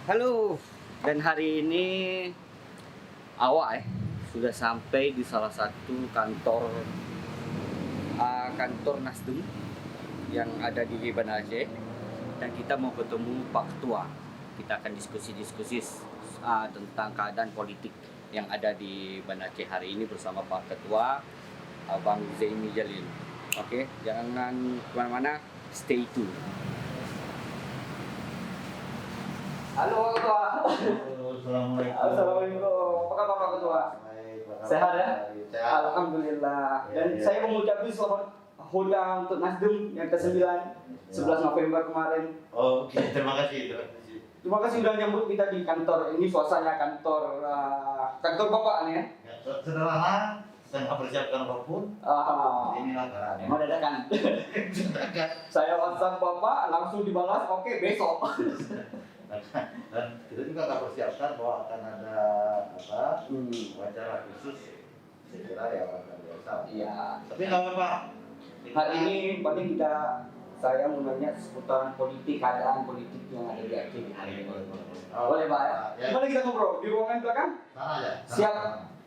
Halo, dan hari ini awak sudah sampai di salah satu kantor Nasdem yang ada di Banda Aceh, dan kita mau ketemu Pak Ketua. Kita akan diskusi-diskusi tentang keadaan politik yang ada di Banda Aceh hari ini bersama Pak Ketua, Abang Zaini Jalil. Oke, jangan kemana-mana, stay tune. Halo Pak Ketua. Assalamualaikum. Assalamualaikum. Apa kabar Pak Ketua? Baik, Sehat ya? Sehat. Alhamdulillah. Ya, Dan ya. saya mengucapkan selamat HUT untuk Nasdem yang ke-9 11 November kemarin. Oh, oke. Terima kasih. Terima kasih sudah nyambut kita di kantor. Ini suasana kantor Bapak nih ya. Ya, sederhana, saya nggak persiapkan apapun. Inilah caranya. Mendadak. Saya WhatsApp Bapak langsung dibalas, oke besok. Dan kita juga nggak persiapkan bahwa akan ada wawancara khusus. Saya kira ya akan biasa. Iya. Tapi nggak apa-apa. Hari ini paling saya mau nanya seputar keadaan politik yang ada di Aceh di hari ini. Boleh Pak ya? Ya. Gimana kita ngobrol? Di ruangan belakang? Sana aja. Siap.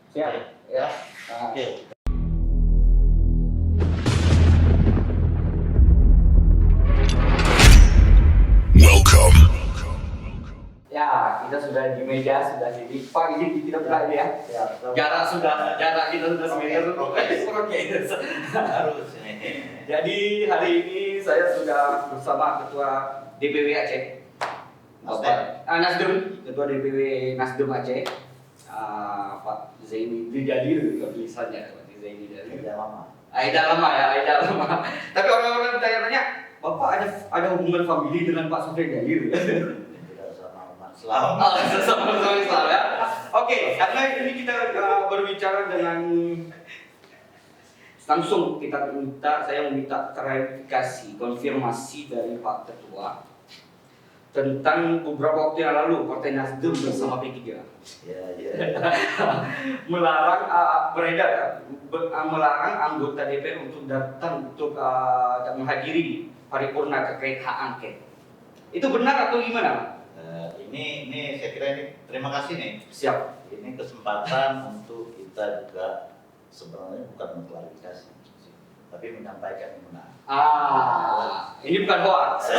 Siap. Ya. Oke. Ya, kita sudah di meja, sudah di Pak, izin kita buka ini ya. Ya. Jarak kita sudah semeter. Oke. Oke. Harus ini. Jadi hari ini saya sudah bersama Ketua DPW Aceh. Nasdem, Ketua DPW Nasdem Aceh. Pak Zaini Jalil tulisannya, Pak Zaini Jalil. Tidak lama. Aida lama. Tapi orang-orang tanya-tanya, Bapak ada hubungan famili dengan Pak Sofyan Jalil? Tidak sama umat Islam. Sama-sama Islam ya. Oke, karena ini kita berbicara dengan langsung saya meminta klarifikasi, konfirmasi dari Pak Ketua tentang beberapa waktu yang lalu Partai Nasdem bersama P3 Ya. melarang melarang anggota DPR untuk datang untuk menghadiri paripurna terkait hak angket. Itu benar atau gimana, Pak? Ini saya kira ini terima kasih nih. Siap. Ini kesempatan untuk kita juga sebenarnya bukan mengklarifikasi, tapi menyampaikan yang benar. Ini bukan hoax.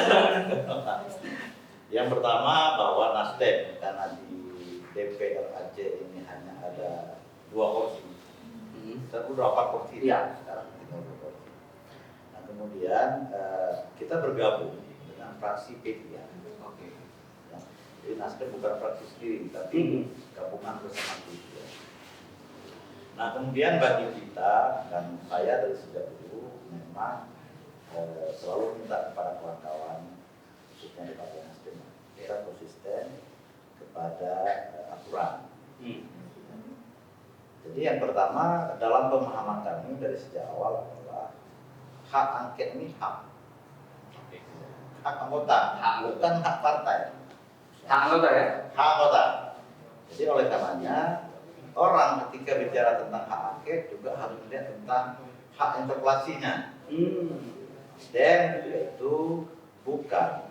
Yang pertama bahwa Nasdem karena di DPR Aceh ini hanya ada 2 kursi, kita udah 4 kursi, Iya. sekarang 3 kursi. Nah kemudian kita bergabung dengan fraksi P3. Oke. Ya. Jadi Nasdem bukan fraksi sendiri, tapi gabungan bersama P3. Nah kemudian bagi kita dan saya dari sejak dulu memang selalu minta kepada kawan-kawan khususnya di Partai Nasdem kita konsisten kepada aturan. Jadi yang pertama dalam pemahaman kami dari sejak awal adalah hak angket ini hak anggota, bukan hak partai. Hak anggota ya? Hak anggota. Jadi oleh karenanya orang ketika bicara tentang hak angket juga harus melihat tentang hak interpelasinya. Dan itu bukan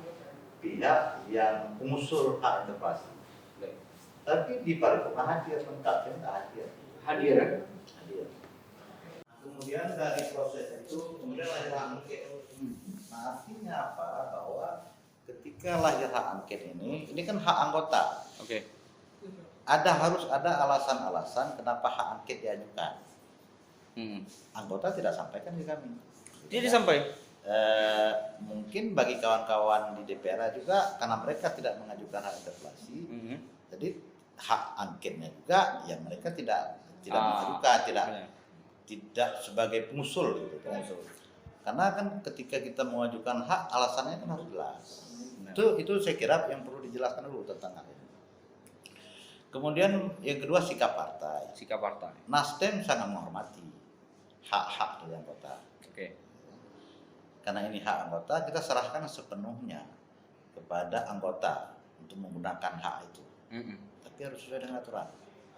pihak yang mengusul hak interpelasi. Tapi di paripurna hadir lengkap, kita hadir. Hadir. Nah, kemudian dari proses itu kemudian lahir hak angket. Nah artinya apa? Bahwa ketika lahir hak angket ini kan hak anggota. Oke. Harus ada alasan-alasan kenapa hak angket diajukan. Anggota tidak sampaikan ke kami. Dia disampaikan. Mungkin bagi kawan-kawan di DPR juga karena mereka tidak mengajukan hak interpelasi, jadi hak angketnya juga yang mereka tidak mengajukan, tidak sebagai pengusul gitu kan. Karena kan ketika kita mengajukan hak alasannya kan harus jelas. Itu saya kira yang perlu dijelaskan dulu tentang hal ini. Kemudian yang kedua sikap partai. Nasdem sangat menghormati hak-hak dari anggota. Oke. Karena ini hak anggota, kita serahkan sepenuhnya kepada anggota untuk menggunakan hak itu. Tapi harus sesuai dengan aturan.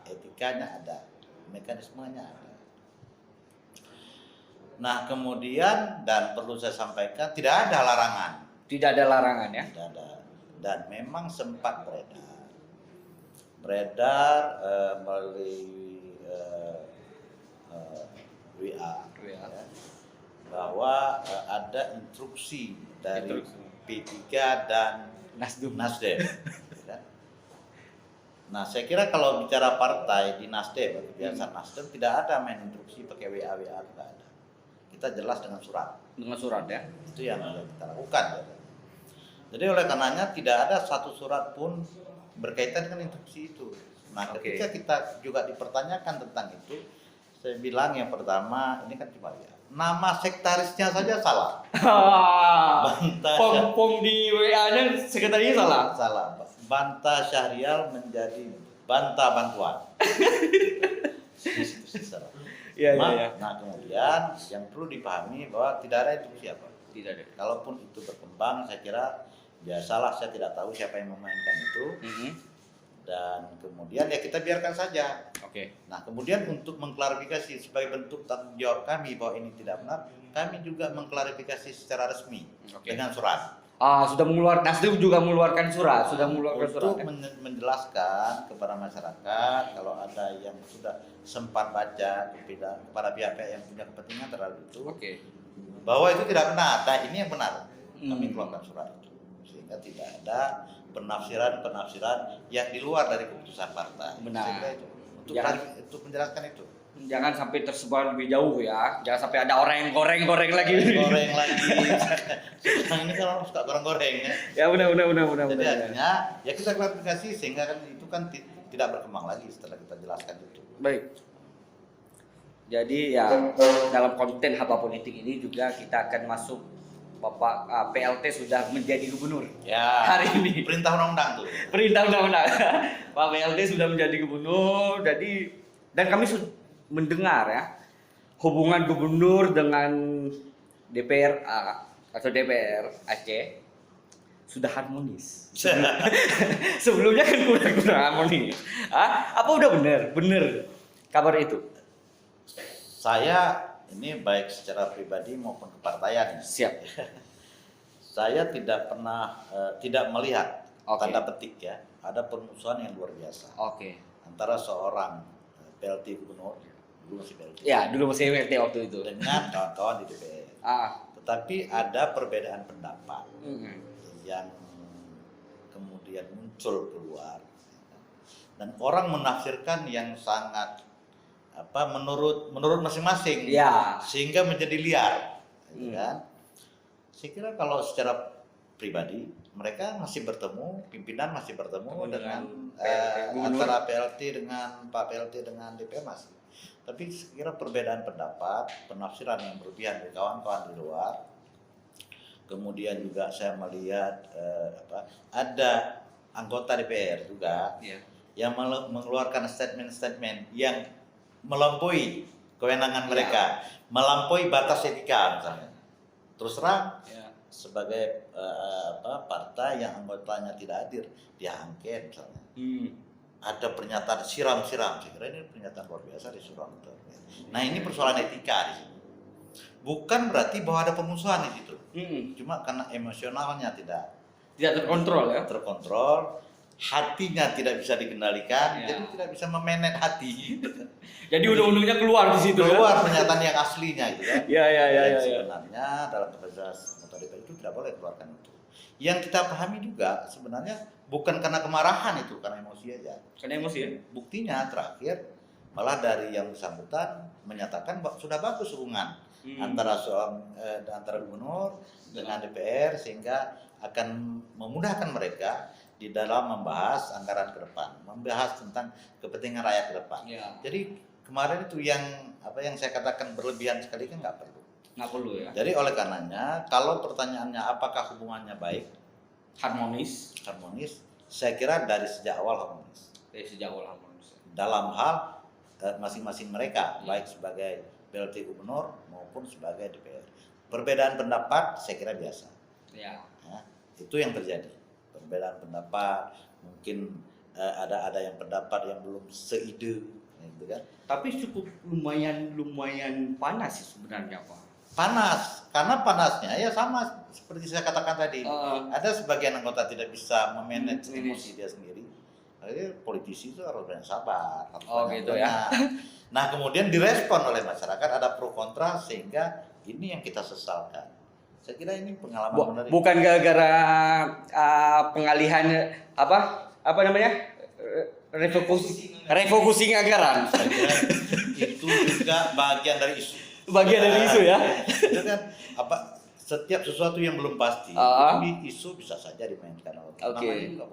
Etikanya ada, mekanismenya ada. Nah kemudian dan perlu saya sampaikan tidak ada larangan. Tidak ada larangan ya? Tidak ada. dan memang sempat melalui WA, ya, bahwa ada instruksi dari P3 dan Nasdem. Ya. Nah, saya kira kalau bicara partai di Nasdem, kebiasaan Nasdem tidak ada main instruksi pakai WA, tidak ada. Kita jelas dengan surat. Dengan surat ya. Itu yang kita lakukan. Ya. Jadi oleh karenanya tidak ada satu surat pun berkaitan dengan instruksi itu. Nah, ketika kita juga dipertanyakan tentang itu, saya bilang yang pertama ini kan cuma ya, nama sektarisnya saja salah. Pom di WA-nya sekretarisnya salah. Salah. Banta Syahrial menjadi Banta Bantuan. Salah. Ya. Nah, kemudian yang perlu dipahami bahwa tidak ada itu siapa. Tidak ada. Kalaupun itu berkembang, saya kira biasalah, saya tidak tahu siapa yang memainkan itu. Dan kemudian ya kita biarkan saja. Oke. Nah, kemudian untuk mengklarifikasi sebagai bentuk tanggung jawab kami bahwa ini tidak benar, kami juga mengklarifikasi secara resmi dengan surat. Nasdem juga mengeluarkan surat, untuk menjelaskan kepada masyarakat kalau ada yang sudah sempat baca kepada pihak-pihak yang punya kepentingan terhadap itu, bahwa itu tidak benar. Nah, ini yang benar. Kami keluarkan surat itu sehingga tidak ada penafsiran yang di luar dari keputusan partai. Benar. Saya kira itu. Untuk menjelaskan itu. Jangan sampai tersebar lebih jauh ya. Jangan sampai ada orang yang goreng lagi. Goreng lagi. Sekarang ini kan orang suka goreng ya. Ya benar. Jadi artinya ya kita klarifikasi sehingga kan itu kan tidak berkembang lagi setelah kita jelaskan itu. Baik. Jadi ya dalam konten Haba Politik ini juga kita akan masuk Bapak PLT sudah menjadi gubernur. Ya. Hari ini. Perintah undang-undang tuh. Perintah undang-undang. Pak PLT sudah menjadi gubernur. Jadi dan kami mendengar ya hubungan gubernur dengan DPR atau DPR Aceh sudah harmonis. Sebelumnya kan kurang harmonis. Apa udah benar kabar itu? Saya ini baik secara pribadi maupun kepartaian. Siap. Saya tidak pernah tidak melihat tanda petik ya ada permusuhan yang luar biasa. Antara seorang PLT gubernur dulu masih PLT. Ya, dulu masih PLT waktu itu. Dengan kawan-kawan di DPR. Tetapi ada perbedaan pendapat yang kemudian muncul keluar dan orang menafsirkan yang sangat menurut masing-masing sehingga menjadi liar, kan? Saya kira kalau secara pribadi mereka masih bertemu, pimpinan masih bertemu dengan antara PLT dengan Pak PLT dengan DPR masih. Tapi sekira perbedaan pendapat, penafsiran yang berlebihan dari kawan-kawan di luar. Kemudian juga saya melihat ada anggota DPR juga yang mengeluarkan statement-statement yang melampaui kewenangan mereka, melampaui batas etika misalnya. Terus terang sebagai partai yang anggotanya tidak hadir diangket misalnya. Ada pernyataan siram-siram, saya kira ini pernyataan luar biasa disuram. Nah, ini persoalan etika di sini. Bukan berarti bahwa ada permusuhan di situ. Cuma karena emosionalnya tidak terkontrol ya. Terkontrol, hatinya tidak bisa dikendalikan, jadi tidak bisa memanage hati. Jadi undang-undangnya keluar di situ. Keluar pernyataan yang aslinya gitu kan. Iya. Sebenarnya dalam kapasitas anggota DPR itu tidak boleh keluarkan itu. Yang kita pahami juga sebenarnya bukan karena kemarahan itu, karena emosi aja. Karena emosi ya? Buktinya terakhir malah dari yang bersangkutan menyatakan bahwa sudah bagus hubungan antara gubernur dengan DPR sehingga akan memudahkan mereka di dalam membahas anggaran ke depan, membahas tentang kepentingan rakyat ke depan. Jadi kemarin itu yang saya katakan berlebihan sekali kan nggak perlu ya. Jadi oleh karenanya kalau pertanyaannya apakah hubungannya baik, harmonis, saya kira dari sejak awal harmonis. Dalam hal masing-masing mereka, baik sebagai PLT gubernur maupun sebagai DPR. Perbedaan pendapat saya kira biasa. Itu yang terjadi. Perbedaan pendapat, mungkin ada yang pendapat yang belum seide, gitu kan? Tapi cukup lumayan panas sih sebenarnya Pak. Panas, karena panasnya ya sama seperti saya katakan tadi. Ada sebagian anggota tidak bisa memanage emosi dia sendiri. Akhirnya politisi itu harus banyak sabar, harus banyak gitu ya. Nah kemudian direspon oleh masyarakat, ada pro kontra, sehingga ini yang kita sesalkan. Saya kira ini pengalaman menarik. Bukan gara-gara pengalihan apa namanya, refocusing anggaran. Saya kira itu juga bagian dari isu. Bagian dari isu ya. Itu kan setiap sesuatu yang belum pasti, isu bisa saja dimainkan. Namanya juga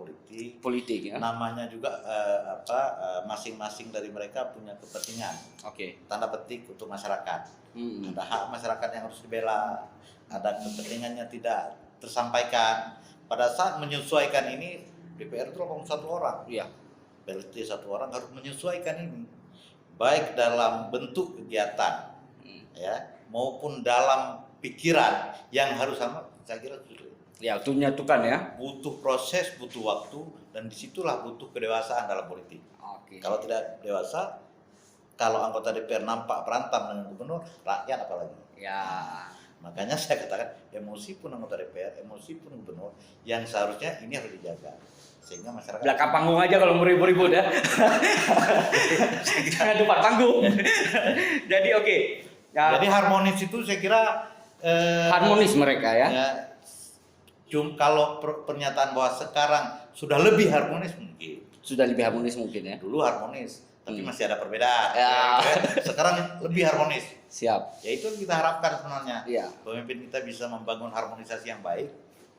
politik ya. Namanya juga masing-masing dari mereka punya kepentingan. Tanda petik untuk masyarakat. Ada hak masyarakat yang harus dibela, ada kepentingannya tidak tersampaikan. Pada saat menyesuaikan ini, DPR itu 81 orang. Iya. PLT 1 orang harus menyesuaikan ini, baik dalam bentuk kegiatan, ya, maupun dalam pikiran yang harus sama. Saya kira sulit. Ya, itu menyatukan ya. Butuh proses, butuh waktu, dan disitulah butuh kedewasaan dalam politik. Kalau tidak dewasa, kalau anggota DPR nampak berantem dengan gubernur, rakyat apalagi. Ya. Makanya saya katakan, emosi pun anggota DPR, emosi pun gubernur, yang seharusnya ini harus dijaga. Sehingga masyarakat belakang panggung aja kalau mau ribut-ribut ya. Jangan depan panggung. Jadi oke. Ya. Jadi harmonis itu saya kira harmonis mereka ya. Kalau pernyataan bahwa sekarang sudah lebih harmonis mungkin. Sudah lebih harmonis mungkin ya. Dulu harmonis, tapi masih ada perbedaan. Ya. Sekarang lebih harmonis. Siap. Ya itu kita harapkan sebenarnya. Ya. Pemimpin kita bisa membangun harmonisasi yang baik,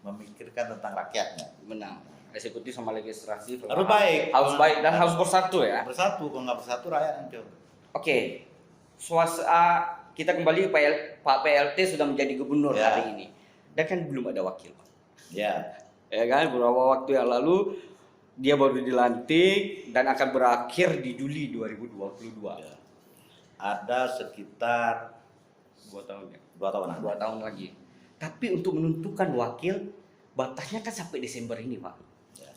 memikirkan tentang rakyatnya. Benar. Eksekutif sama legislatif harus baik. Harus baik dan harus bersatu ya. Bersatu, kalau nggak bersatu rakyat hancur. Oke. Kita kembali Pak PLT sudah menjadi gubernur hari ini. Dan kan belum ada wakil. Ya. Ya kan, beberapa waktu yang lalu dia baru dilantik dan akan berakhir di Juli 2022. Ya. Ada sekitar 2 tahun ya. 2 tahun. 2 tahun lagi. Tapi untuk menentukan wakil batasnya kan sampai Desember ini, Pak. Ya.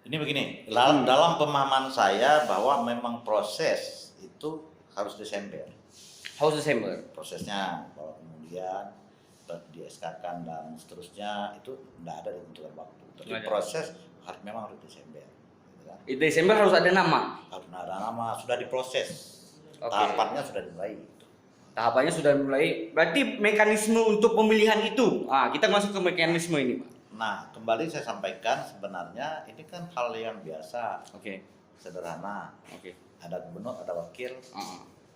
Ini begini, dalam pemahaman saya bahwa memang proses itu harus Desember. Harus Desember. Prosesnya bahwa kemudian di SK-kan dan seterusnya itu tidak ada ditentukan waktu. Tapi proses memang harus Desember. Di Desember harus ada nama. Harus ada nama, sudah diproses. Tahapannya sudah dimulai. Tahapannya sudah mulai. Berarti mekanisme untuk pemilihan itu. Kita masuk ke mekanisme ini, Pak. Nah, kembali saya sampaikan sebenarnya ini kan hal yang biasa. Sederhana. Ada gubernur, ada wakil.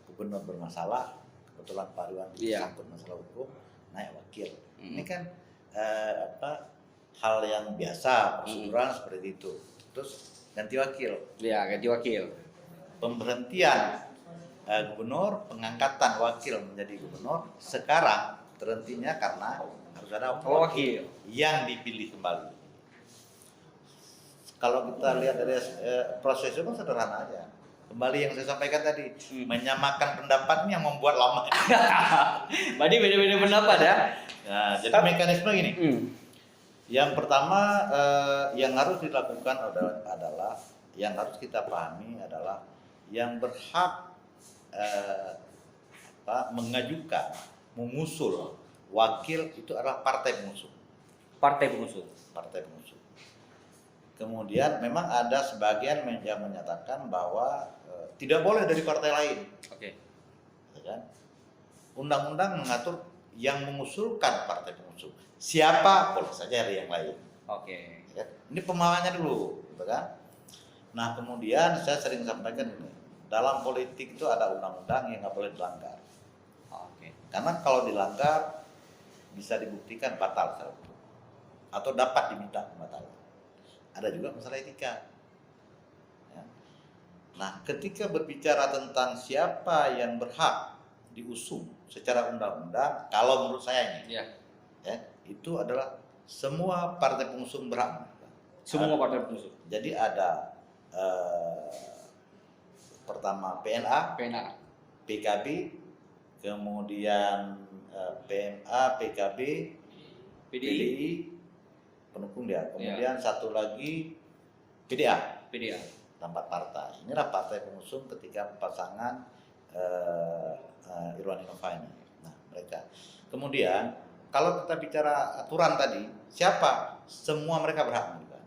Gubernur bermasalah, kebetulan Pak Ridwan disangkut masalah hukum, naik wakil. Ini kan hal yang biasa, prosedural seperti itu. Terus ganti wakil. Iya, ganti wakil. Pemberhentian gubernur, pengangkatan wakil menjadi gubernur, sekarang terhentinya karena harus ada wakil yang dipilih kembali. Kalau kita lihat dari proses itu sederhana aja. Kembali yang saya sampaikan tadi, menyamakan pendapat ini yang membuat lama. Berarti beda-beda pendapat ya? Nah, jadi mekanisme gini. Yang pertama yang harus dilakukan adalah, yang harus kita pahami adalah yang berhak mengajukan, mengusul wakil itu adalah partai pengusung. Partai pengusung. Partai pengusung. Kemudian memang ada sebagian yang menyatakan bahwa tidak boleh dari partai lain. Ya kan? Undang-undang mengatur yang mengusulkan partai pengusung. Siapa boleh saja dari yang lain. Ya, ini pemahamannya dulu, gitu kan? Nah kemudian saya sering sampaikan ini, dalam politik itu ada undang-undang yang nggak boleh dilanggar. Karena kalau dilanggar bisa dibuktikan batal secara hukum atau dapat diminta pembatalan. Ada juga masalah etika. Ya. Nah, ketika berbicara tentang siapa yang berhak diusung secara undang-undang, kalau menurut saya ini, ya, itu adalah semua partai pengusung berhak. Semua partai pengusung. Jadi ada pertama PNA, PKB, kemudian PMA, PKB, PDI, pendukung dia. Kemudian satu lagi PDA. 4 partai. Inilah partai pengusung ketika pasangan Irwan Innova ini. Nah, mereka. Kemudian kalau kita bicara aturan tadi, siapa? Semua mereka berhak mengajukan.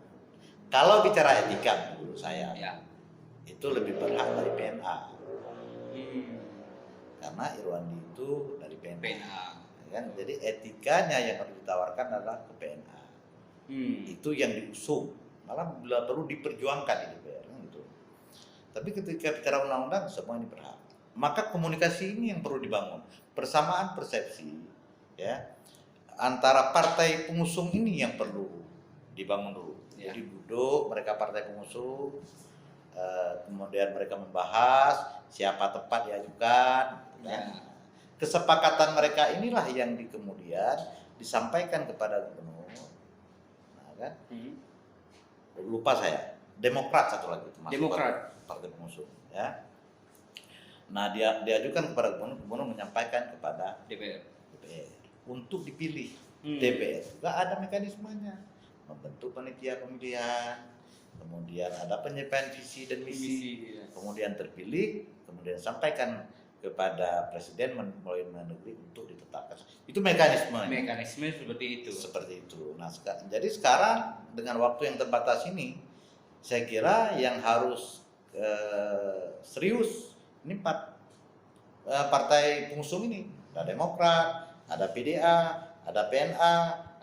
Kalau bicara etika menurut saya, Ya. itu lebih berhak dari PNA. Karena Irwandi itu dari PNA. PNA. Kan? Jadi etikanya yang harus ditawarkan adalah ke PNA. Itu yang diusung, malah bila perlu diperjuangkan di DPR gitu. Tapi ketika bicara undang-undang semua ini berhak. Maka komunikasi ini yang perlu dibangun, persamaan persepsi ya antara partai pengusung ini yang perlu dibangun dulu. Ya. Jadi duduk mereka partai pengusung, kemudian mereka membahas siapa tepat diajukan. Ya. Kesepakatan mereka inilah yang kemudian disampaikan kepada gubernur. Nah, kan? Lupa saya. Demokrat satu lagi itu Demokrat. partai pengusung. Ya. Nah dia diajukan kepada gubernur, gubernur menyampaikan kepada DPR untuk dipilih. DPR juga ada mekanismenya, membentuk panitia pemilihan, kemudian ada penyampaian visi dan misi, kemudian terpilih, kemudian sampaikan kepada presiden melalui Mendagri untuk ditetapkan. Itu mekanisme. Mekanisme seperti itu. Seperti itu. Nah, jadi sekarang dengan waktu yang terbatas ini, saya kira yang harus serius ini partai pengusung ini. Ada Demokrat, ada PDA, ada PNA,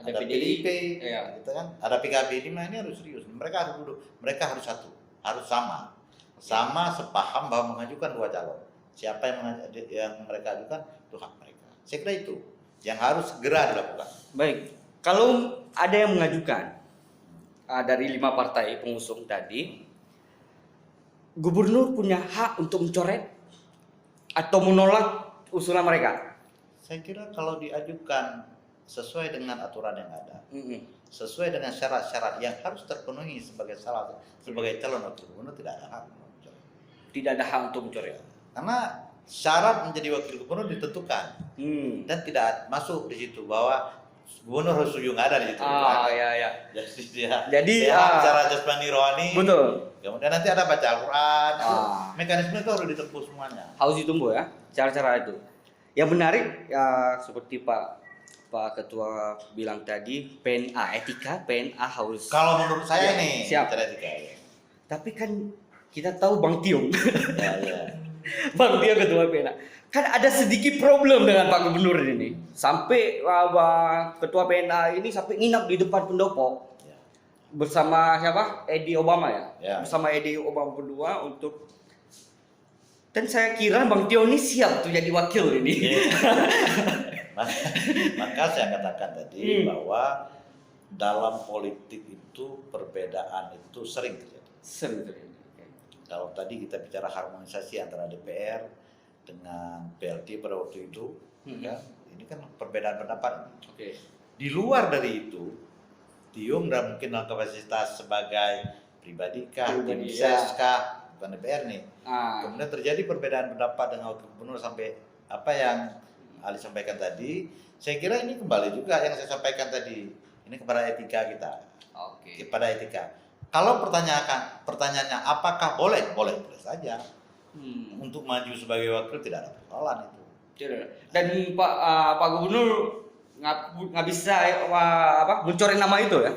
ada PDIP, ya. gitu kan? Ada PKB. 5 ini harus serius. Mereka harus duduk. Mereka harus satu, harus sama sepaham bahwa mengajukan 2 calon. Siapa yang mereka ajukan itu hak mereka. Saya kira itu yang harus segera dilakukan. Baik, kalau ada yang mengajukan dari 5 partai pengusung tadi, gubernur punya hak untuk mencoret atau menolak usulan mereka. Saya kira kalau diajukan sesuai dengan aturan yang ada, sesuai dengan syarat-syarat yang harus terpenuhi sebagai calon wakil gubernur, tidak ada hak mencoret. Tidak ada hak untuk mencoret. Karena syarat menjadi wakil gubernur ditentukan dan tidak masuk di situ bahwa gubernur harus setuju, nggak ada di situ. Ya. Jadi secara jasmani rohani. Betul. Kemudian nanti ada baca Al-Quran. Mekanisme itu harus ditempuh semuanya. Harus ditempuh ya, cara-cara itu. Yang menarik ya seperti Pak Ketua bilang tadi, PNA etika, PNA harus. Kalau menurut saya nih, siap. cara etika. Ya. Tapi kan kita tahu Bang Tiong. Ya. Bang Tiong Ketua PNA. Kan ada sedikit problem dengan Pak Gubernur ini. Sampai Ketua PNA ini sampai nginap di depan pendopo. Ya. Bersama siapa? Edi Obama ya. Ya. Bersama Edi Obama berdua untuk. Dan saya kira Bang Tio ini siap tuh jadi wakil ini. Maka saya katakan tadi bahwa dalam politik itu perbedaan itu sering terjadi. Sering terjadi. Kalau tadi kita bicara harmonisasi antara DPR dengan PLT pada waktu itu, ya, ini kan perbedaan pendapat. Oke. Di luar dari itu, Tiung dan mungkin dalam kapasitas sebagai pribadi kah, tim ses kah, bukan DPR nih. Kemudian terjadi perbedaan pendapat dengan wakil gubernur sampai apa yang Ali sampaikan tadi. Saya kira ini kembali juga yang saya sampaikan tadi. Ini kepada etika kita. Oke. Kepada etika. Kalau pertanyaannya apakah boleh? Boleh saja. Untuk maju sebagai wakil tidak ada persoalan itu. Tidak. Dan Pak Gubernur nggak bisa mencoret nama itu ya?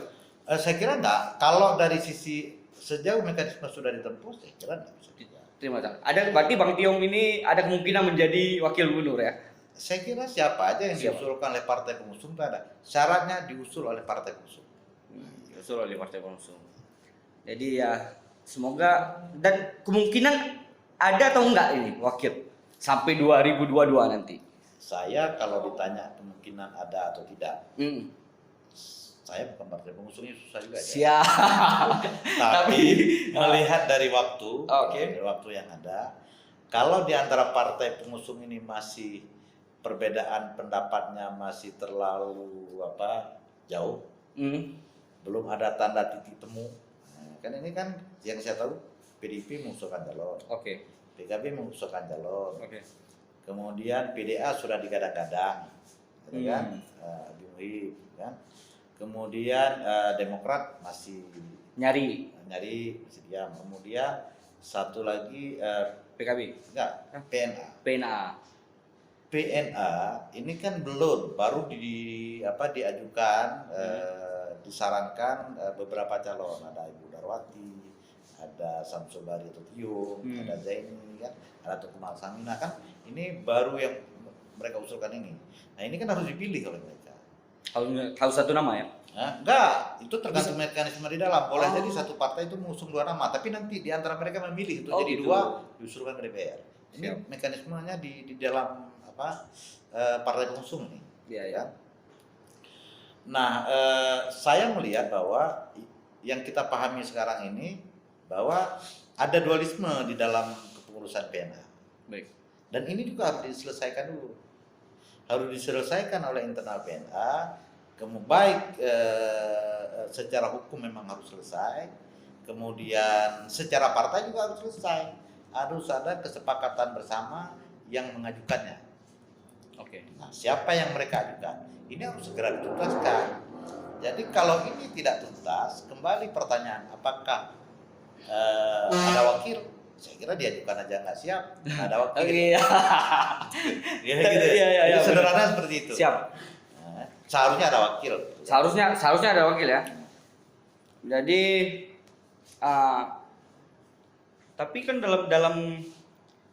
Saya kira enggak. Kalau dari sisi sejauh mekanisme sudah ditempuh, saya kira enggak bisa. Terima kasih. Berarti Bang Tiong ini ada kemungkinan menjadi wakil gubernur ya? Saya kira siapa aja yang diusulkan oleh partai pengusung itu ada. Syaratnya diusul oleh partai pengusung. Diusul oleh partai pengusung. Jadi ya semoga, dan kemungkinan ada atau enggak ini wakil sampai 2022 nanti. Saya kalau ditanya kemungkinan ada atau tidak, saya bukan partai pengusungnya, susah juga. Siap. Tapi melihat dari waktu, dari waktu yang ada, kalau di antara partai pengusung ini masih perbedaan pendapatnya masih terlalu jauh, belum ada tanda titik temu. Nah, kan ini kan yang saya tahu PDIP mengusulkan calon, PKB mengusulkan calon, kemudian PDA sudah digadang-gadang, kan, Abi, kan. Kemudian Demokrat masih nyari masih diam. Kemudian Satu lagi PKB. enggak, PNA. PNA. PNA ini kan belum, baru diajukan, disarankan beberapa calon, ada Ibu Darwati, ada Samsul Bari Tio, ada Zaini, kan, ada Tuku Malsamina, kan ini baru yang mereka usulkan ini. Nah ini kan harus dipilih oleh mereka. Kalau satu nama ya? Nah, enggak, itu tergantung mekanisme di dalam. Boleh jadi satu partai itu mengusung 2 nama, tapi nanti di antara mereka memilih untuk jadi gitu. 2 diusulkan ke DPR. Ini mekanismenya di dalam partai pengusung nih. Iya, ya. Nah, saya melihat bahwa yang kita pahami sekarang ini bahwa ada dualisme di dalam kepengurusan PNA. Baik. Dan ini juga harus diselesaikan dulu. Harus diselesaikan oleh internal PNA. Baik secara hukum memang harus selesai. Kemudian secara partai juga harus selesai. Harus ada kesepakatan bersama yang mengajukannya. Oke. Nah, siapa yang mereka ajukan? Ini harus segera dituntaskan. Jadi kalau ini tidak tuntas, kembali pertanyaan, apakah ada wakil? Saya kira diajukan aja nggak siap, ada wakil. Iya. Gitu. Iya. Sederhana seperti itu. Siap. Nah, seharusnya ada wakil. Seharusnya ada wakil ya. Jadi tapi kan dalam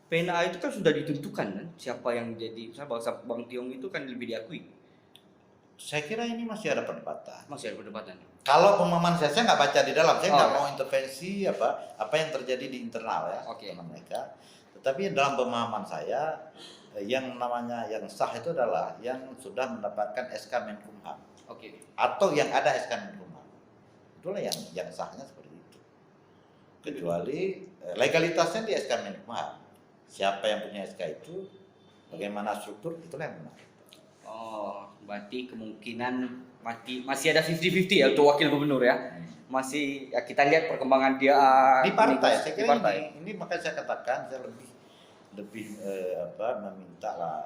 PNA itu kan sudah ditentukan kan siapa yang jadi, misalnya Bang Tiong itu kan lebih diakui. Saya kira ini masih ada perdebatan. Masih ada perdebatan. Kalau pemahaman saya nggak baca di dalam, saya nggak ya. mau intervensi apa yang terjadi di internal ya teman mereka. Tetapi dalam pemahaman saya yang namanya yang sah itu adalah yang sudah mendapatkan SK Menkumham. Oke. Atau yang ada SK Menkumham. Itulah yang sahnya seperti itu. Kecuali legalitasnya di SK Menkumham. Siapa yang punya SK itu, bagaimana struktur, itulah yang benar. Oh, berarti kemungkinan masih ada 50-50 ya untuk wakil gubernur ya. Masih ya kita lihat perkembangan dia di partai. Saya kira partai. ini makanya saya katakan saya lebih meminta lah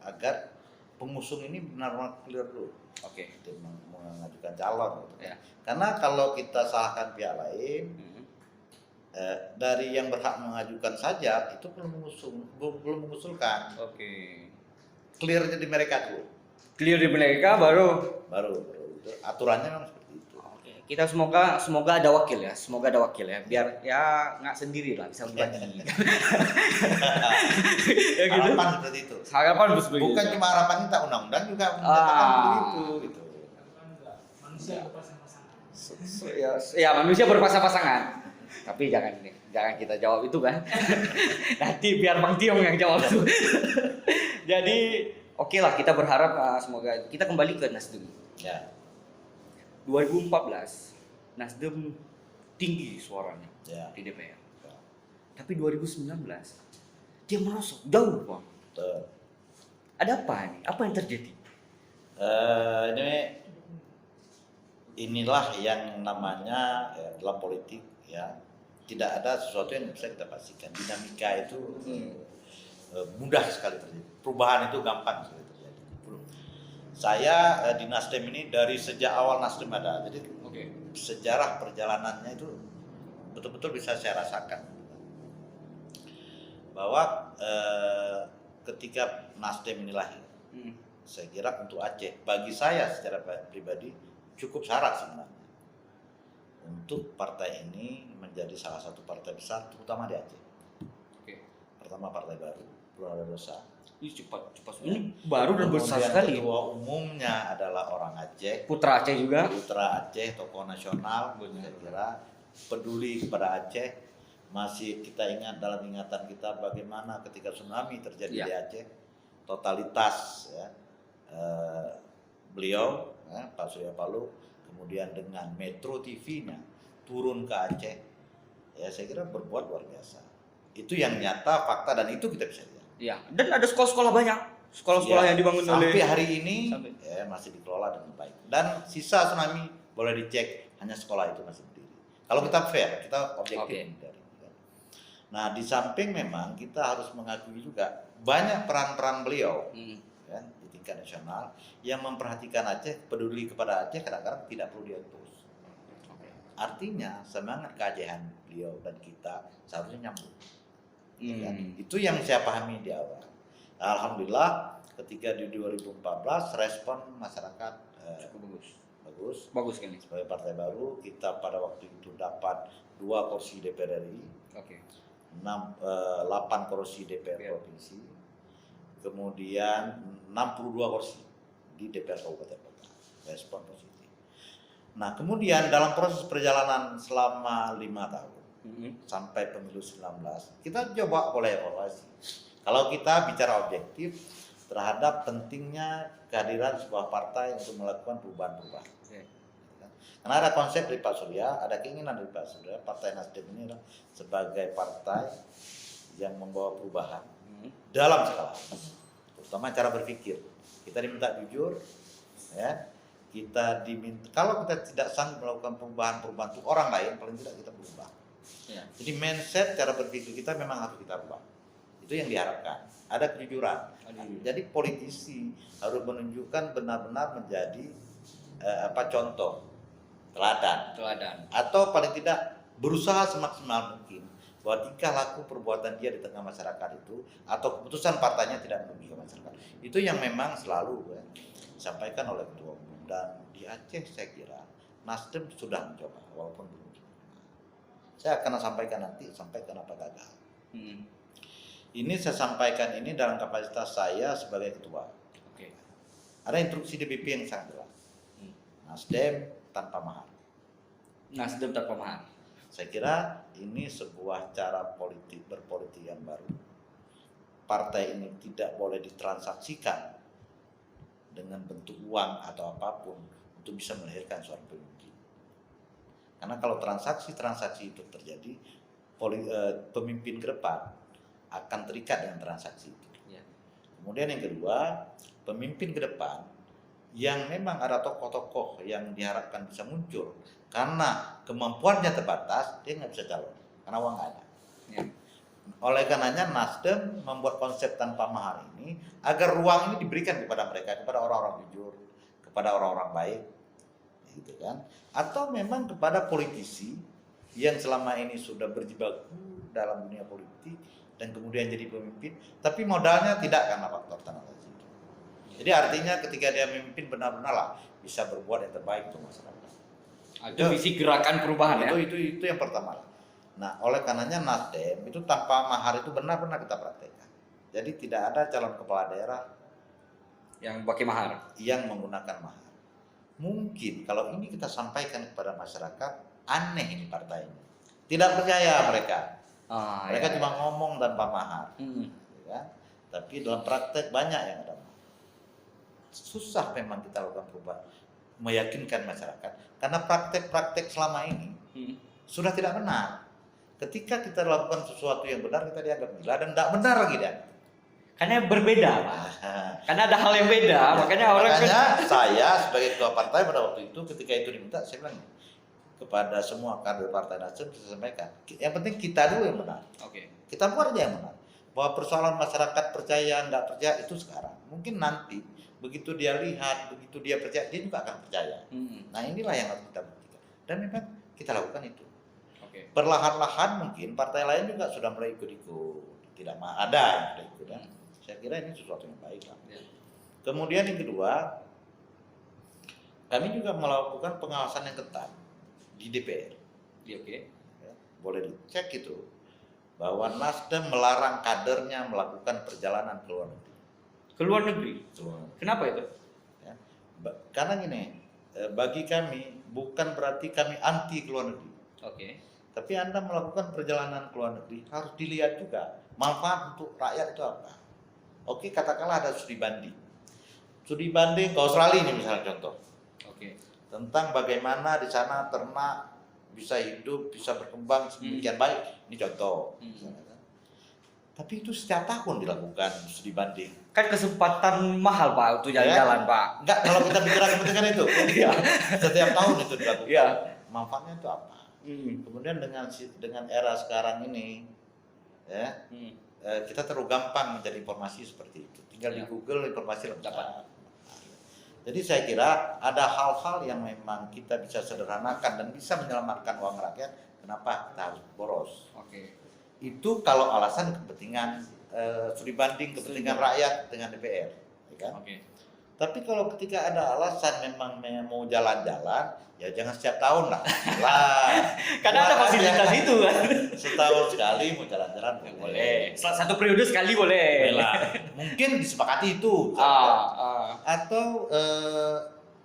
agar pengusung ini benar-benar clear dulu. Oke. Mengajukan calon gitu. Ya. Karena kalau kita salahkan pihak lain, dari yang berhak mengajukan saja itu belum mengusulkan. Oke. Clear di mereka dulu. Clear di mereka baru itu aturannya memang seperti itu. Oke. Kita semoga ada wakil ya. Semoga ada wakil ya. Biar ya nggak sendiri lah, bisa berbagi. Ya, gitu. Harapan seperti itu. Harapan seperti bukan cuma harapan kita, undang-undang juga menyatakan begitu gitu. Manusia berpasang-pasangan. Ya manusia berpasang-pasangan. Tapi jangan kita jawab itu kan. Nanti biar Bang Tiong yang jawab itu. Jadi oke lah, kita berharap semoga kita kembali ke Nasdem. Ya. 2014 Nasdem tinggi suaranya di DPR. Ya. Tapi 2019 dia merosot jauh, Bang. Ada apa ini? Apa yang terjadi? Inilah yang namanya dalam politik ya, tidak ada sesuatu yang bisa kita pastikan. Dinamika itu mudah sekali terjadi. Perubahan itu gampang sekali terjadi. Saya di Nasdem ini dari sejak awal Nasdem ada. Jadi sejarah perjalanannya itu betul-betul bisa saya rasakan. Bahwa ketika Nasdem ini lahir, saya kira untuk Aceh, bagi saya secara pribadi cukup syarat sebenarnya untuk partai ini menjadi salah satu partai besar, terutama di Aceh. Pertama partai baru, belum ada dosa. Ini cepat. Ini baru dan besar sekali. Ketua umumnya adalah orang Aceh. Putra Aceh juga. Putra Aceh, tokoh nasional, saya kira peduli kepada Aceh. Masih kita ingat dalam ingatan kita bagaimana ketika tsunami terjadi di Aceh, totalitas ya, beliau Pak Surya Paloh, kemudian dengan Metro TV-nya turun ke Aceh, ya saya kira berbuat luar biasa. Itu yang nyata, fakta, dan itu kita bisa lihat. Iya, dan ada sekolah-sekolah banyak, sekolah-sekolah yang dibangun oleh sampai hari ini masih dikelola dengan baik. Dan sisa tsunami boleh dicek, hanya sekolah itu masih berdiri. Kalau kita fair, kita objektif. Nah, di samping memang kita harus mengakui juga banyak peran-peran beliau ya, di tingkat nasional yang memperhatikan Aceh, peduli kepada Aceh, kadang-kadang tidak perlu diutus. Artinya semangat keajehan beliau dan kita seharusnya nyambung. Ya, itu yang saya pahami di awal. Alhamdulillah ketika di 2014 respon masyarakat bagus. Bagus sekali. Sebagai partai baru kita pada waktu itu dapat 2 kursi DPR RI, Oke. 8 kursi DPR provinsi, kemudian 62 kursi di DPR kabupaten kota. Respon positif. Nah kemudian dalam proses perjalanan selama 5 tahun sampai pemilu 19 kita coba boleh evaluasi. Kalau kita bicara objektif terhadap pentingnya kehadiran sebuah partai untuk melakukan perubahan-perubahan. Karena ada konsep dari Pak Surya, ada keinginan dari Pak Surya, Partai Nasdem ini sebagai partai yang membawa perubahan dalam skala, terutama cara berpikir. Kita diminta jujur, ya. Kita diminta, kalau kita tidak sanggup melakukan perubahan-perubahan untuk orang lain, paling tidak kita berubah. Ya. Jadi mindset cara berpikir kita memang harus kita ubah. Itu yang diharapkan. Ada kejujuran. Jadi politisi harus menunjukkan benar-benar menjadi contoh, teladan. Atau paling tidak berusaha semaksimal mungkin bahwa tingkah laku perbuatan dia di tengah masyarakat itu atau keputusan partainya tidak merugikan masyarakat. Itu yang memang selalu disampaikan oleh Ketua Umum. Dan di Aceh saya kira Nasdem sudah mencoba walaupun belum. Saya akan sampaikan nanti sampai kenapa gagal. Ini saya sampaikan ini dalam kapasitas saya sebagai ketua. Oke. Ada instruksi DPP yang sangat jelas. Nasdem tanpa mahar. Nasdem tanpa mahar. Saya kira ini sebuah cara berpolitik yang baru. Partai ini tidak boleh ditransaksikan dengan bentuk uang atau apapun untuk bisa melahirkan seorang pemimpin. Karena kalau transaksi-transaksi itu terjadi, pemimpin ke depan akan terikat dengan transaksi itu. Ya. Kemudian yang kedua, pemimpin ke depan yang memang ada tokoh-tokoh yang diharapkan bisa muncul karena kemampuannya terbatas, dia nggak bisa calon karena uang nggak ada. Ya. Oleh karenanya Nasdem membuat konsep tanpa mahar ini agar ruang ini diberikan kepada mereka, kepada orang-orang jujur, kepada orang-orang baik, gitu kan? Atau memang kepada politisi yang selama ini sudah berjibaku dalam dunia politik dan kemudian jadi pemimpin, tapi modalnya tidak karena faktor tanah itu. Jadi artinya ketika dia memimpin benar-benar lah bisa berbuat yang terbaik untuk masyarakat. Itu visi gerakan perubahan ya. Itu yang pertama lah. Nah, oleh karenanya Nasdem itu tanpa mahar itu benar-benar kita praktekkan. Jadi tidak ada calon kepala daerah yang pakai mahar, yang menggunakan mahar. Mungkin kalau ini kita sampaikan kepada masyarakat, aneh ini partai ini. Tidak percaya mereka. Mereka cuma ngomong tanpa mahar. Ya. Tapi dalam praktek banyak yang ada mahar. Susah memang kita lakukan perubahan, meyakinkan masyarakat. Karena praktek-praktek selama ini sudah tidak benar. Ketika kita lakukan sesuatu yang benar, kita dianggap gila dan tidak benar lagi dan. Karena berbeda, Pak. Karena ada hal yang beda, makanya saya sebagai ketua partai pada waktu itu ketika itu diminta, saya bilang kepada semua kader partai Nasdem saya sampaikan, yang penting kita dulu yang benar. Oke. Kita buat aja yang benar. Bahwa persoalan masyarakat percaya nggak percaya itu sekarang. Mungkin nanti begitu dia lihat, begitu dia percaya, dia juga akan percaya. Nah inilah yang harus kita buktikan. Dan memang kita lakukan itu. Oke. Perlahan-lahan mungkin partai lain juga sudah mulai ikut-ikut. Tidak ada yang sudah ikut. Dan saya kira ini sesuatu yang baik lah. Ya. Kemudian yang kedua, kami juga melakukan pengawasan yang ketat di DPR. Oke. Ya, boleh dicek itu bahwa Nasdem melarang kadernya melakukan perjalanan ke luar negeri. Ke luar negeri? Kenapa itu? Ya, karena gini, bagi kami bukan berarti kami anti ke luar negeri. Oke. Tapi Anda melakukan perjalanan ke luar negeri harus dilihat juga manfaat untuk rakyat itu apa. Oke, katakanlah ada studi banding. Studi banding ke Australia ini misalnya contoh. Oke. Tentang bagaimana di sana ternak bisa hidup, bisa berkembang sedemikian baik. Ini contoh. Tapi itu setiap tahun dilakukan studi banding. Kan kesempatan mahal Pak untuk jalan-jalan Pak. Enggak, kalau kita bicara kepentingan itu. Setiap tahun itu dilakukan. Iya. Manfaatnya itu apa? Kemudian dengan era sekarang ini, ya, kita terlalu gampang mencari informasi seperti itu. Tinggal di Google informasi lengkap. Jadi saya kira ada hal-hal yang memang kita bisa sederhanakan dan bisa menyelamatkan uang rakyat. Kenapa kita harus boros? Oke. Itu kalau alasan kepentingan studi banding kepentingan Studi. rakyat dengan DPR, ya kan? Oke. Tapi kalau ketika ada alasan memang mau jalan-jalan, ya jangan setiap tahun lah. Lah, Karena ada buat fasilitas aja. itu kan. Setahun sekali mau jalan-jalan Boleh. Satu periode sekali boleh. Boleh lah. Mungkin disepakati itu. Atau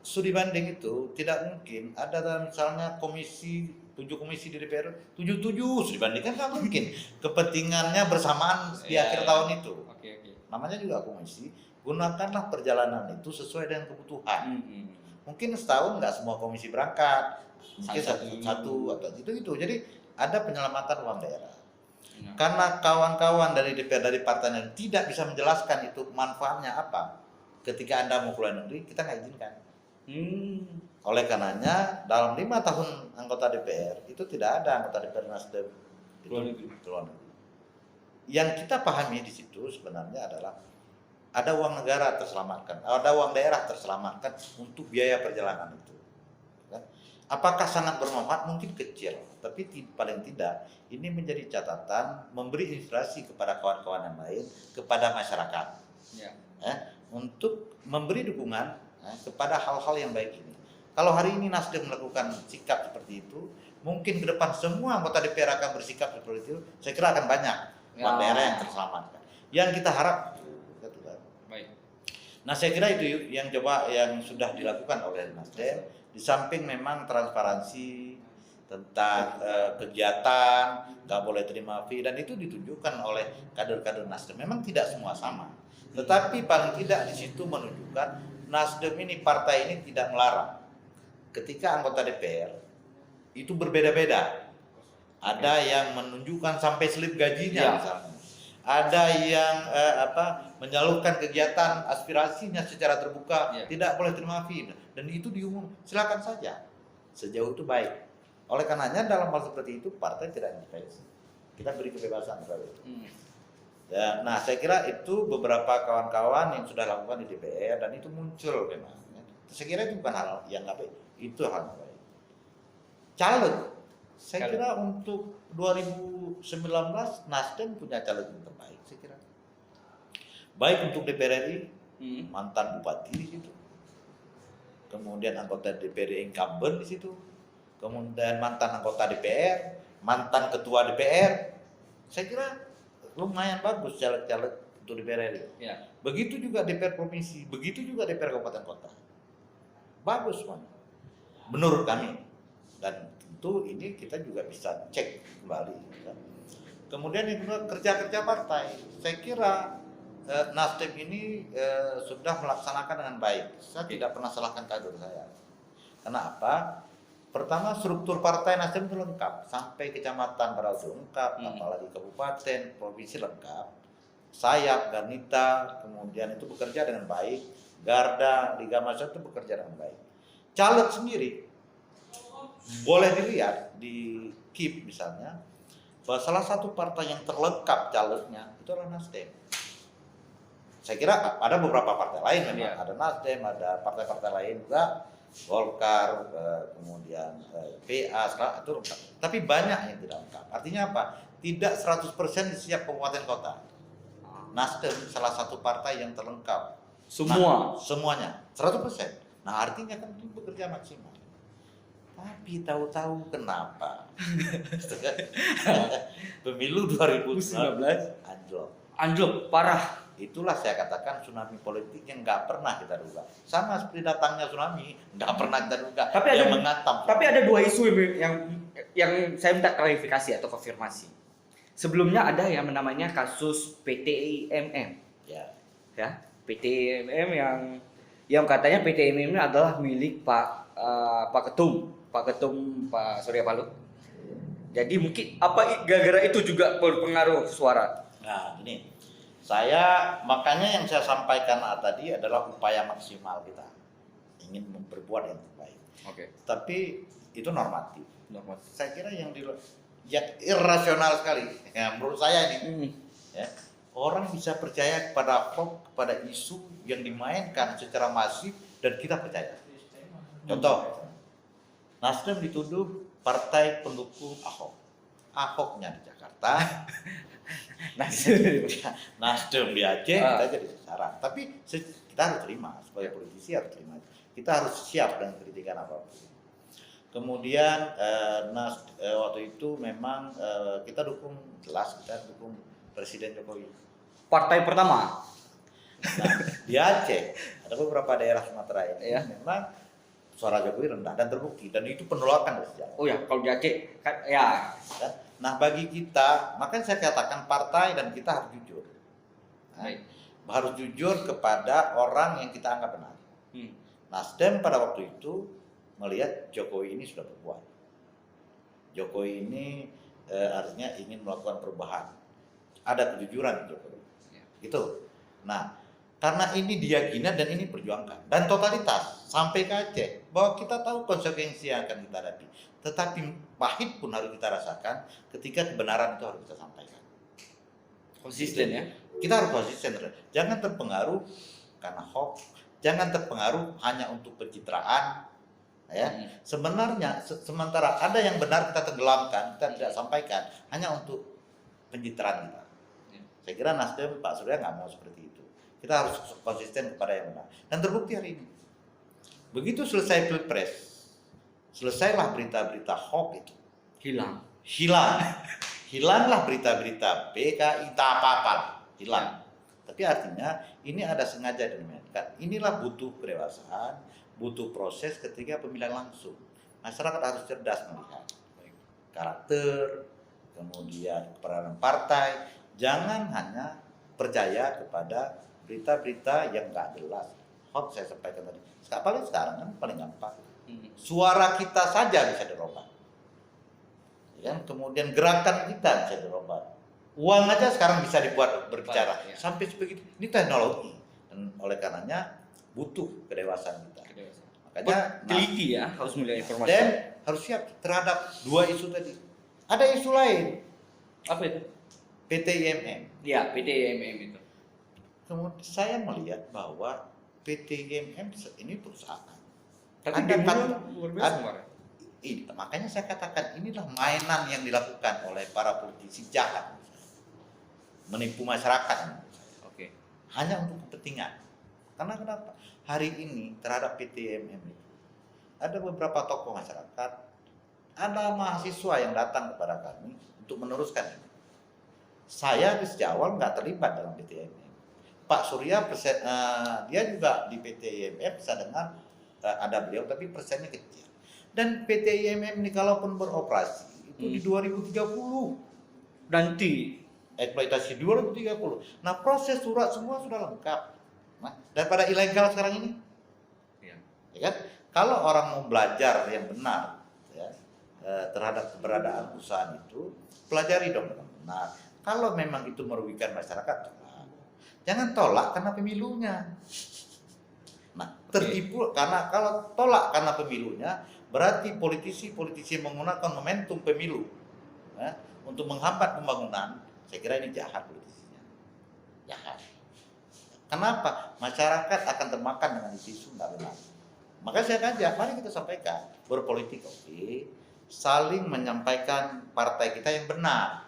studi banding itu tidak mungkin ada misalnya komisi 7 komisi di DPR 77 studi banding kan nggak mungkin kepentingannya bersamaan di Iya, akhir iya. tahun itu. Oke. Namanya juga komisi, gunakanlah perjalanan itu sesuai dengan kebutuhan. Hmm. Mungkin setahun nggak semua komisi berangkat, mungkin Satu-satu. satu atau itu. Jadi ada penyelamatan uang daerah. Ya. Karena kawan-kawan dari DPR dari partai yang tidak bisa menjelaskan itu manfaatnya apa, ketika Anda mau keluar negeri kita nggak izinkan. Oleh karenanya dalam 5 tahun anggota DPR itu tidak ada anggota DPR Nasdem itu Keluar negeri. keluar negeri. Yang kita pahami di situ sebenarnya adalah ada uang negara terselamatkan, ada uang daerah terselamatkan untuk biaya perjalanan itu. Kan? Apakah sangat bermanfaat? Mungkin kecil, tapi paling tidak ini menjadi catatan memberi inspirasi kepada kawan-kawan yang lain, kepada masyarakat, Ya. untuk memberi dukungan kepada hal-hal yang baik ini. Kalau hari ini Nasdem melakukan sikap seperti itu, mungkin ke depan semua anggota DPR akan bersikap seperti itu. Saya kira akan banyak uang Ya. daerah yang terselamatkan. Yang kita harap, Baik. nah saya kira itu yang sudah dilakukan oleh Nasdem. Di samping memang transparansi tentang kegiatan, nggak boleh terima fee, dan itu ditunjukkan oleh kader-kader Nasdem. Memang tidak semua sama, tetapi paling tidak di situ menunjukkan Nasdem ini, partai ini tidak melarang. Ketika anggota DPR itu berbeda-beda, ada yang menunjukkan sampai slip gajinya Ya. misalnya, ada yang menyalurkan kegiatan aspirasinya secara terbuka, Ya. tidak boleh terima fee, dan itu diumum, silakan saja, sejauh itu baik. Oleh karenanya dalam hal seperti itu partai tidak intervensi, kita beri kebebasan kepada itu. Ya, nah saya kira itu beberapa kawan-kawan yang sudah lakukan di DPR dan itu muncul memang. Saya kira itu bukan hal yang nggak baik, itu hal yang baik. Caleg, saya kira untuk 2019 Nasdem punya caleg yang terbaik, saya kira. Baik untuk DPR RI, mantan bupati di situ, kemudian anggota DPR incumbent di situ, kemudian mantan anggota DPR, mantan ketua DPR. Saya kira lumayan bagus caleg-caleg untuk DPR RI. Ya. Begitu juga DPR provinsi, begitu juga DPR kabupaten kota. Bagus semuanya, menurut kami. Dan tentu ini kita juga bisa cek kembali. Kan? Kemudian yang kedua, kerja-kerja partai. Saya kira Nasdem ini sudah melaksanakan dengan baik. Saya tidak pernah salahkan kader saya. Kenapa? Pertama, struktur partai Nasdem itu lengkap, sampai kecamatan Berau lengkap, apalagi kabupaten, provinsi lengkap. Sayap, Garnita, kemudian itu bekerja dengan baik. Garda, Liga Masyarakat itu bekerja dengan baik. Caleg sendiri boleh dilihat di KIP misalnya, bahwa salah satu partai yang terlengkap calegnya itu adalah Nasdem. Saya kira ada beberapa partai lain memang, ada Nasdem, ada partai-partai lain juga, Golkar, kemudian PA, itu lengkap. Tapi banyak yang tidak lengkap. Artinya apa? Tidak 100% di setiap kabupaten kota. Nasdem salah satu partai yang terlengkap. Semua. Nah, semuanya 100%. Nah, artinya kan itu bekerja maksimal. Tapi tahu-tahu kenapa? Pemilu 2019 Anjlok parah. Itulah saya katakan tsunami politik yang nggak pernah kita duga. Sama seperti datangnya tsunami, nggak pernah kita duga. Tapi yang ada- mengatam. Tapi ada dua isu yang saya minta klarifikasi atau konfirmasi. Sebelumnya ada yang namanya kasus PTIMM, Ya. ya. PTIMM yang katanya PTIMM ini adalah milik Pak Ketum Pak Surya Paloh. Jadi mungkin apa gara-gara itu juga berpengaruh suara. Nah, ini makanya yang saya sampaikan tadi adalah upaya maksimal kita ingin berbuat yang terbaik. Oke. Tapi itu normatif. Saya kira yang irrasional sekali. Ya, menurut saya ini, ya, orang bisa percaya kepada hoax, kepada isu yang dimainkan secara masif dan kita percaya. Contoh, Nasdem dituduh partai pendukung Ahok. Ahoknya di Jakarta, Nasdem di Aceh, kita jadi sasaran. Tapi kita harus terima, sebagai politisi harus terima. Kita harus siap dengan kritikan apapun. Kemudian waktu itu memang kita dukung, jelas kita dukung Presiden Jokowi. Partai pertama. Nah, di Aceh ada beberapa daerah Sumatera ini Ya. memang suara Jokowi rendah dan terbukti, dan itu penolakan dari sejarah. Oh ya, kalau di Aceh kan ya. Nah, bagi kita, makanya saya katakan partai dan kita harus jujur. Nah, Baik. harus jujur kepada orang yang kita anggap benar. Nasdem pada waktu itu melihat Jokowi ini sudah berbuat. Jokowi ini artinya ingin melakukan perubahan. Ada kejujuran di Jokowi. Ya. Gitu. Nah, karena ini diyakini dan ini perjuangkan. Dan totalitas sampai ke Aceh. Bahwa kita tahu konsekuensi yang akan kita hadapi. Tetapi pahit pun harus kita rasakan ketika kebenaran itu harus kita sampaikan. Konsisten ya. Kita harus konsisten. Jangan terpengaruh karena hoax. Jangan terpengaruh hanya untuk pencitraan. Ya, sebenarnya sementara ada yang benar kita tenggelamkan, kita tidak sampaikan hanya untuk pencitraan kita. Saya kira Nasdem, Pak Surya nggak mau seperti itu. Kita harus konsisten kepada yang benar. Dan terbukti hari ini. Begitu selesai Pilpres, selesailah berita-berita hoax itu. Hilang. Hilanglah berita-berita PKI tak apa-apa, hilang. Tapi artinya ini ada sengaja dimainkan. Inilah butuh kedewasaan, butuh proses ketika pemilihan langsung. Masyarakat harus cerdas melihat karakter, kemudian keperangan partai. Jangan hanya percaya kepada berita-berita yang nggak jelas. Hoax saya sampaikan tadi. Apalagi sekarang kan paling gampang. Suara kita saja bisa dirubah. Ya, kemudian gerakan kita bisa dirubah. Uang aja sekarang bisa dibuat berbicara. Ya. Sampai sebegitu. Ini teknologi. Dan oleh karenanya butuh kedewasaan kita. Makanya Teliti ya, harus melihat informasi. dan harus siap terhadap dua isu tadi. Ada isu lain, Apa itu? PT IMM. Ya, PT IMM itu. Kemudian saya melihat bahwa PT IMM ini perusahaan. Tapi Ada demonya luar biasa ada- kemarin. Makanya saya katakan inilah mainan yang dilakukan oleh para politisi jahat, menipu masyarakat. Oke. Hanya untuk kepentingan. Karena kenapa? Hari ini terhadap PT IMM itu ada beberapa tokoh masyarakat, ada mahasiswa yang datang kepada kami untuk meneruskan ini. Saya di sejak awal nggak terlibat dalam PT IMM. Pak Surya dia juga di PT IMM, bisa dengar ada beliau, tapi persennya kecil. Dan PT IMM ini kalaupun beroperasi itu di 2030. Nanti Eksploitasi 2030. Nah, proses surat semua sudah lengkap. Nah, daripada ilegal sekarang ini, ya kan? Kalau orang mau belajar yang benar, ya, terhadap keberadaan perusahaan itu, pelajari dong dengan benar. Kalau memang itu merugikan masyarakat, tolak. Jangan tolak karena pemilunya. Nah, tertipu karena kalau tolak karena pemilunya, berarti politisi menggunakan momentum pemilu, ya, untuk menghambat pembangunan. Saya kira ini jahat politisinya. Jahat. Kenapa? Masyarakat akan termakan dengan isu nggak benar. Maka saya ngajak, mari kita sampaikan. Berpolitik oke, saling menyampaikan partai kita yang benar.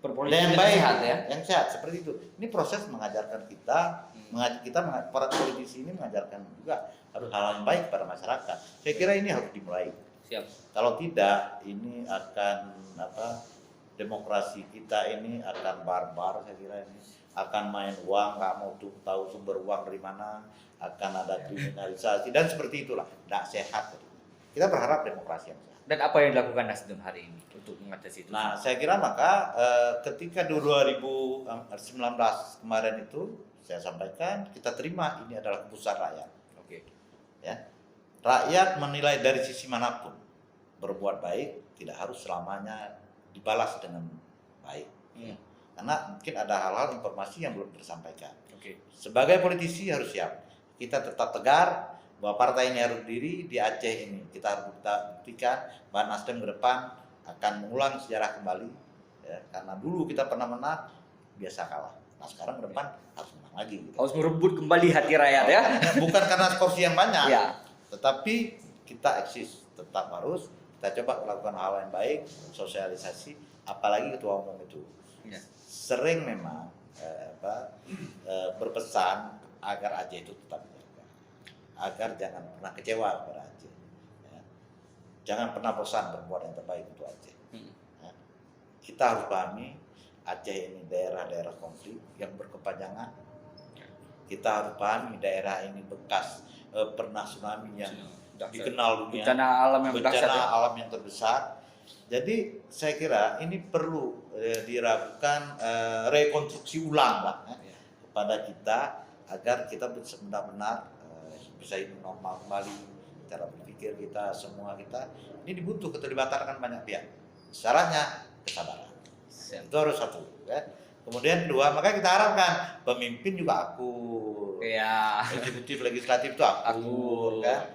berpolitik Dan yang yang baik, sehat ya. yang sehat seperti itu. Ini proses mengajarkan kita, para politisi ini mengajarkan juga harus hal yang baik pada masyarakat. Saya kira ini harus dimulai. Siap. Kalau tidak, ini akan demokrasi kita ini akan barbar. Saya kira ini akan main uang, nggak mau tahu sumber uang dari mana, akan ada kriminalisasi dan seperti itulah. Tidak sehat. Kita berharap demokrasi yang sehat. Dan apa yang dilakukan Nasdem hari ini untuk mengatasi itu? Nah, saya kira maka ketika 2019 kemarin itu saya sampaikan, kita terima ini adalah keputusan rakyat. Oke. Ya, rakyat menilai dari sisi manapun, berbuat baik tidak harus selamanya dibalas dengan baik. Karena mungkin ada hal-hal informasi yang belum tersampaikan. Oke. Sebagai politisi harus siap. Kita tetap tegar bahwa partai ini harus berdiri di Aceh ini. Kita harus buktikan bahwa Nasdem ke depan akan mengulang sejarah kembali. Ya, karena dulu kita pernah menang, biasa kalah. Nah, sekarang ke depan harus menang lagi. Gitu. Harus merebut kembali hati rakyat ya. Bukan karena kursi yang banyak, Ya. tetapi kita eksis, tetap harus kita coba melakukan hal yang baik, sosialisasi, apalagi ketua umum itu Ya. sering memang berpesan agar Aceh itu tetap berjaga, agar jangan pernah kecewa kepada Aceh, ya. Jangan pernah bosan berbuat yang terbaik untuk Aceh. Ya. Kita harus pahami Aceh ini daerah-daerah konflik yang berkepanjangan. Kita harus pahami daerah ini bekas pernah tsunami yang dikenal dunia, Bencana alam yang dahsyat bencana ya. alam yang terbesar. Jadi saya kira ini perlu diragukan rekonstruksi ulang lah kepada kita agar kita benar-benar bisa hidup normal kembali, cara berpikir kita, semua kita. Ini dibutuh keterlibatan kan banyak pihak. Syaratnya kesabaran. Itu harus satu. Ya. Kemudian kedua, maka kita harapkan pemimpin juga akur. Iya. Eksekutif, legislatif itu akur. Kan?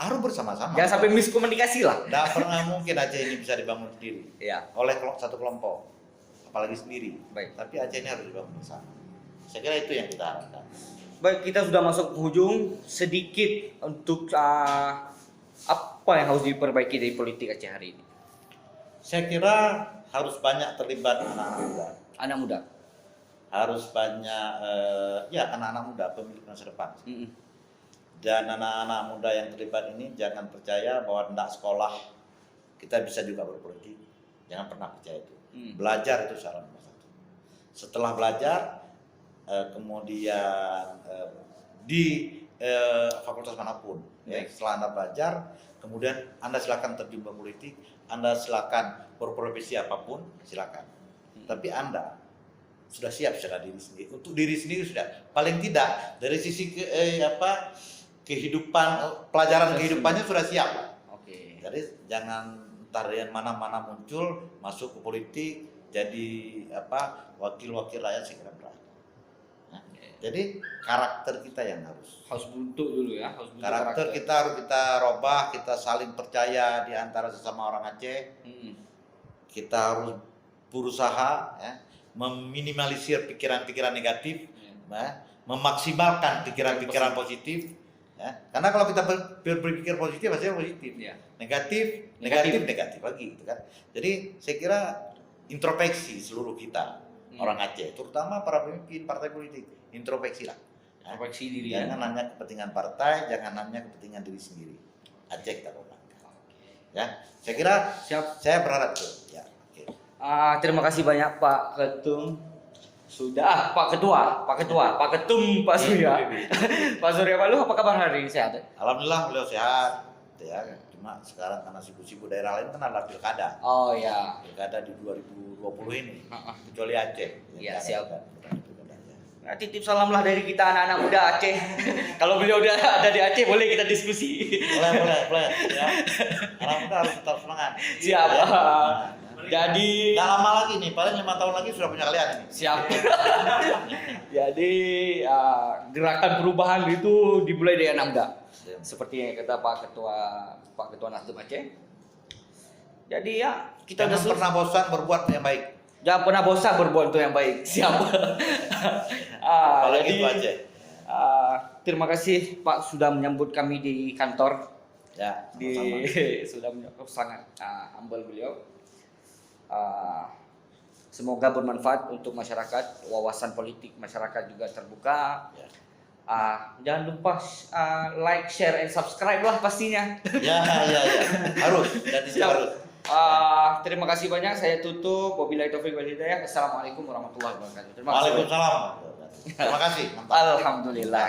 Harus bersama-sama. Jangan sampai miskomunikasi lah. Tidak pernah mungkin Aceh ini bisa dibangun sendiri Iya. oleh satu kelompok, apalagi sendiri. Baik. Tapi Aceh ini harus dibangun bersama. Saya kira itu yang kita harapkan. Baik, kita sudah masuk ke ujung. Sedikit untuk apa yang harus diperbaiki dari politik Aceh hari ini? Saya kira harus banyak terlibat anak-anak muda. Anak muda. Harus banyak anak-anak muda pemilik masa depan. Dan anak-anak muda yang terlibat ini jangan percaya bahwa tidak sekolah kita bisa juga berpolitik. Jangan pernah percaya itu. Belajar itu syarat nomor satu. Setelah belajar, kemudian di fakultas manapun, ya, setelah Anda belajar, kemudian Anda silakan terjun berpolitik, Anda silakan berprofesi apapun, silakan. Tapi Anda sudah siap secara diri sendiri. Untuk diri sendiri sudah. Paling tidak dari sisi kehidupan, pelajaran kehidupannya sudah siap. Oke. Jadi jangan entar yang mana-mana muncul masuk ke politik jadi wakil-wakil rakyat segera berat. Nah, jadi karakter kita yang harus Bentuk dulu ya. karakter kita harus kita robah, kita saling percaya di antara sesama orang Aceh. Kita harus berusaha ya, meminimalisir pikiran-pikiran negatif, ya, memaksimalkan pikiran-pikiran positif. Ya. Karena kalau kita berpikir positif, hasilnya positif. Ya. Negatif lagi, gitu kan. Jadi saya kira introspeksi seluruh kita orang Aceh, terutama para pemimpin partai politik, introspeksi lah. Ya. Introspeksi diri ya. Jangan hanya kepentingan partai, jangan hanya kepentingan diri sendiri. Aceh kita korbankan. Ya, saya kira saya berharap itu. Ya. Oke. Terima kasih banyak Pak Ketum. Sudah, Pak Ketum, Pak Surya. Pak Surya Palu, apa kabar hari ini? Sehat? Alhamdulillah beliau sehat. Ya, cuma sekarang karena sibuk-sibuk daerah lain kan ada pilkada. Oh ya. Pilkada di 2020 ini. Kecuali Aceh. Iya, siap. Pilkadanya. Nah, titip salam lah dari kita anak-anak muda Aceh. Kalau beliau udah ada di Aceh, boleh kita diskusi. Boleh. Ya. Anak muda harus tetap semangat. Siap. Ya. Jadi Nggak lama lagi nih, paling 5 tahun lagi sudah punya kalian ini. siap. Jadi gerakan perubahan itu dimulai dari anak muda. Seperti yang kata Pak Ketua Nasdem Aceh. Jadi ya kita Jangan udah pernah bosan berbuat yang baik. Jangan pernah bosan berbuat untuk yang baik. Siap. Apalagi Jadi, itu aja. terima kasih Pak sudah menyambut kami di kantor. Ya, sama-sama. Sudah menyambut sangat humble beliau. Semoga bermanfaat untuk masyarakat, wawasan politik masyarakat juga terbuka. Ya. Jangan lupa like, share, and subscribe lah pastinya. Ya. Harus dan itu Siap. harus. Terima kasih banyak. Saya tutup. Wabillahi taufiq wal hidayah. Assalamualaikum warahmatullahi wabarakatuh. Terima kasih. Waalaikumsalam. Terima kasih. Mantap. Alhamdulillah.